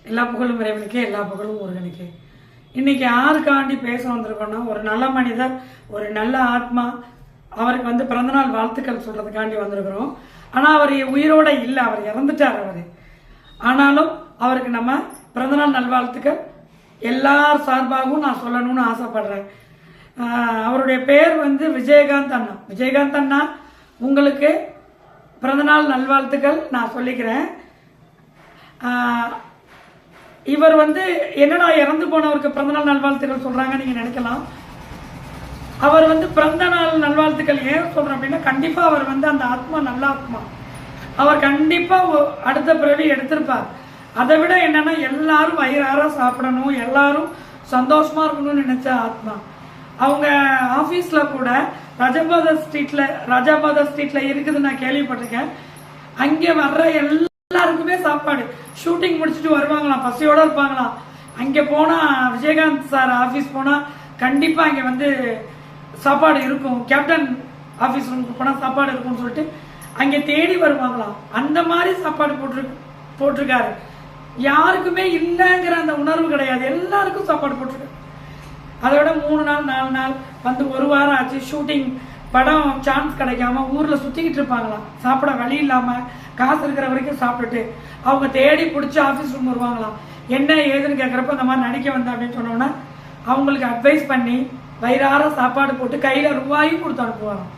எல்லா புகழும் இறைவனுக்கே, எல்லா புகழும் முருகனுக்கே. இன்னைக்கு யாருக்காண்டி பேச வந்திருக்கோம்னா, ஒரு நல்ல மனிதர், ஒரு நல்ல ஆத்மா, அவருக்கு பிறந்தநாள் வாழ்த்துக்கள் சொல்றதுக்காண்டி வந்திருக்கிறோம். ஆனால் அவர் உயிரோட இல்லை, அவர் இறந்துட்டார். அவர் ஆனாலும் அவருக்கு நம்ம பிறந்தநாள் நல்வாழ்த்துக்கள் எல்லார் சார்பாகவும் நான் சொல்லணும்னு ஆசைப்படுறேன். அவருடைய பேர் விஜயகாந்த் அண்ணா. விஜயகாந்த் அண்ணா, உங்களுக்கு பிறந்தநாள் நல்வாழ்த்துக்கள் நான் சொல்லிக்கிறேன். இவர் என்னடா இறந்து போனவருக்கு பிறந்தநாள் நல்வாழ்த்துக்கள் சொல்றாங்க நீங்க நினைக்கலாம். அவர் பிறந்தநாள் நல்வாழ்த்துக்கள் ஏன் சொல்றேன் அப்படின்னா, கண்டிப்பா அவர் அந்த ஆத்மா நல்ல ஆத்மா. அவர் கண்டிப்பா அடுத்த பிறவி எடுத்திருப்பார். அதை விட என்னன்னா, எல்லாரும் வயிறார சாப்பிடணும், எல்லாரும் சந்தோஷமா இருக்கணும்னு நினைச்ச ஆத்மா. அவங்க ஆபீஸ்ல கூட ராஜாபாத ஸ்ட்ரீட்ல இருக்குது நான் கேள்விப்பட்டிருக்கேன். அங்கே வர்ற எல்லாருக்குமே சாப்பாடு. ஷூட்டிங் முடிச்சுட்டு வருவாங்களாம், பசியோட இருப்பாங்களாம். அங்கே போனா விஜயகாந்த் சார் ஆபீஸ் போனா கண்டிப்பா அங்கே சாப்பாடு இருக்கும். கேப்டன் ஆபீஸ் ரூமுக்கு போனா சாப்பாடு இருக்கும்னு சொல்லிட்டு அங்கே தேடி வருவாங்களாம். அந்த மாதிரி சாப்பாடு போட்டிருக்காரு. யாருக்குமே இல்லைங்கிற அந்த உணர்வு கிடையாது, எல்லாருக்கும் சாப்பாடு போட்டிருக்காரு. அதோட 3 நாள் 4 நாள் ஒரு வாரம் ஆச்சு. ஷூட்டிங் படம் சான்ஸ் கிடைக்காம ஊர்ல சுத்திக்கிட்டு இருப்பாங்களாம். சாப்பிட வழி இல்லாம காசு இருக்கிற வரைக்கும் சாப்பிட்டுட்டு அவங்க தேடி பிடிச்சி ஆபீஸ் ரூம் வருவாங்களாம். என்ன ஏதுன்னு கேட்கறப்ப இந்த மாதிரி நடிக்க வந்தேன் அப்படின்னு சொன்னோன்னா அவங்களுக்கு அட்வைஸ் பண்ணி வயிறார சாப்பாடு போட்டு கையில ரூபாயும் கொடுத்து அனுப்புவாராம்.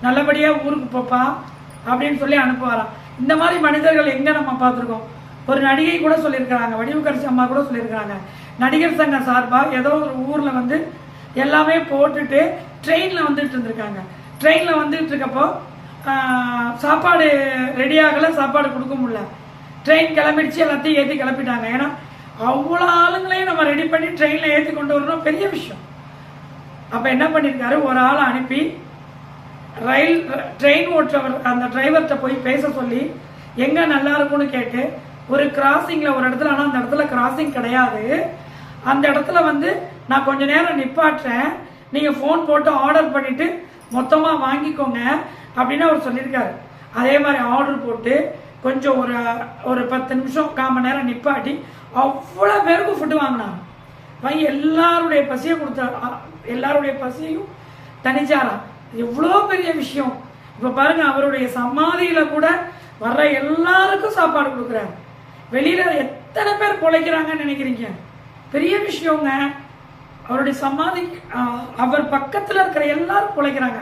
நல்லபடியா ஊருக்கு போப்பா அப்படின்னு சொல்லி அனுப்புவாராம். இந்த மாதிரி மனிதர்கள் எங்க நம்ம பார்த்துருக்கோம். ஒரு நடிகை கூட சொல்லியிருக்கிறாங்க, வடிவுக்கரசி அம்மா கூட சொல்லியிருக்கிறாங்க, நடிகர் சங்க சார்பா ஏதோ ஒரு ஊர்ல எல்லாமே போட்டுட்டு ட்ரெயின்ல வந்துட்டு இருந்திருக்காங்க. ட்ரெயின்ல வந்துட்டு இருக்கப்போ சாப்பாடு ரெடி ஆகல, சாப்பாடு கொடுக்க முடியல. ட்ரெயின் கிளம்பிடுச்சு, எல்லாத்தையும் ஏற்றி கிளப்பிட்டாங்க. ஏன்னா அவ்வளோ ஆளுங்களையும் நம்ம ரெடி பண்ணி ட்ரெயின்ல ஏற்றி கொண்டு வரணும், பெரிய விஷயம். அப்ப என்ன பண்ணிருக்காரு, ஒரு ஆளை அனுப்பி ட்ரெயின் ஓட்டுறவர் அந்த டிரைவர்கிட்ட போய் பேச சொல்லி எங்க நல்லா இருக்கும்னு கேட்டு ஒரு கிராசிங்ல ஒரு இடத்துல, ஆனா அந்த இடத்துல கிராசிங் கிடையாது, அந்த இடத்துல நான் கொஞ்ச நேரம் நிப்பாட்டுறேன், நீங்க போன் போட்டு ஆர்டர் பண்ணிட்டு மொத்தமா வாங்கிக்கோங்க அப்படின்னு அவர் சொல்லியிருக்காரு. அதே மாதிரி ஆர்டர் போட்டு கொஞ்சம் ஒரு 10 நிமிஷம் 1/4 மணி நேரம் நிப்பாட்டி அவ்வளோ பேருக்கு ஃபுட்டு வாங்கினாங்க. வாங்கி எல்லாருடைய பசியை கொடுத்தாரு. எல்லாருடைய பசியையும் தனிச்சாரா. எவ்வளோ பெரிய விஷயம். இப்ப பாருங்க, அவருடைய சமாதியில கூட வர்ற எல்லாருக்கும் சாப்பாடு கொடுக்குறாரு. வெளியில எத்தனை பேர் பொழைக்கிறாங்கன்னு நினைக்கிறீங்க? பெரிய விஷயங்க. அவருடைய சமாதி, அவர் பக்கத்துல இருக்கிற எல்லாரும் பொழைக்கிறாங்க,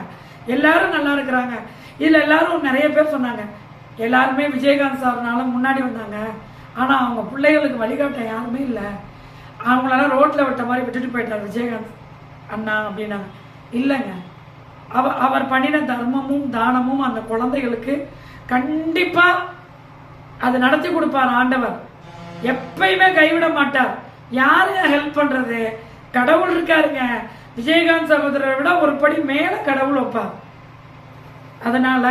எல்லாரும் நல்லா இருக்கிறாங்க. இதுல எல்லாரும் நிறைய பேர் சொன்னாங்க, எல்லாருமே விஜயகாந்த் சார்னால முன்னாடி வந்தாங்க, ஆனா அவங்க பிள்ளைகளுக்கு வழிகாட்ட யாருமே இல்லை, அவங்களால ரோட்ல விட்ட மாதிரி விட்டுட்டு போயிட்டார் விஜயகாந்த் அண்ணா அப்படின்னாங்க. இல்லைங்க, அவர் பண்ணின தர்மமும் தானமும் அந்த குழந்தைகளுக்கு கண்டிப்பா அது நடத்தி கொடுப்பார் ஆண்டவர். எப்பயுமே கைவிட மாட்டார். யாருங்க ஹெல்ப் பண்றது? கடவுள் இருக்காருங்க. விஜயகாந்த் சகோதரரை விட ஒரு படி மேல கடவுள் வைப்பார். அதனால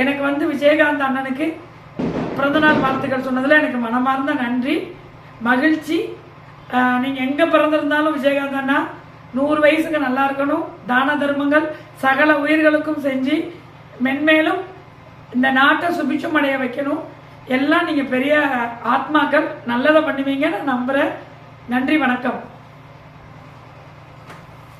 எனக்கு விஜயகாந்த் அண்ணனுக்கு பிறந்தநாள் வாழ்த்துக்கள் சொன்னதுல எனக்கு மனமார்ந்த நன்றி, மகிழ்ச்சி. நீங்க எங்க பிறந்திருந்தாலும் விஜயகாந்த் அண்ணா 100 வயசுக்கு நல்லா இருக்கணும். தான தர்மங்கள் சகல உயிர்களுக்கும் செஞ்சு மென்மேலும் இந்த நாட்டை சுபிட்சம் அடைய வைக்கணும். எல்லாம் நீங்க பெரிய ஆத்மாக்கள், நல்லதை பண்ணுவீங்கன்னு நம்புறேன். நன்றி, வணக்கம்.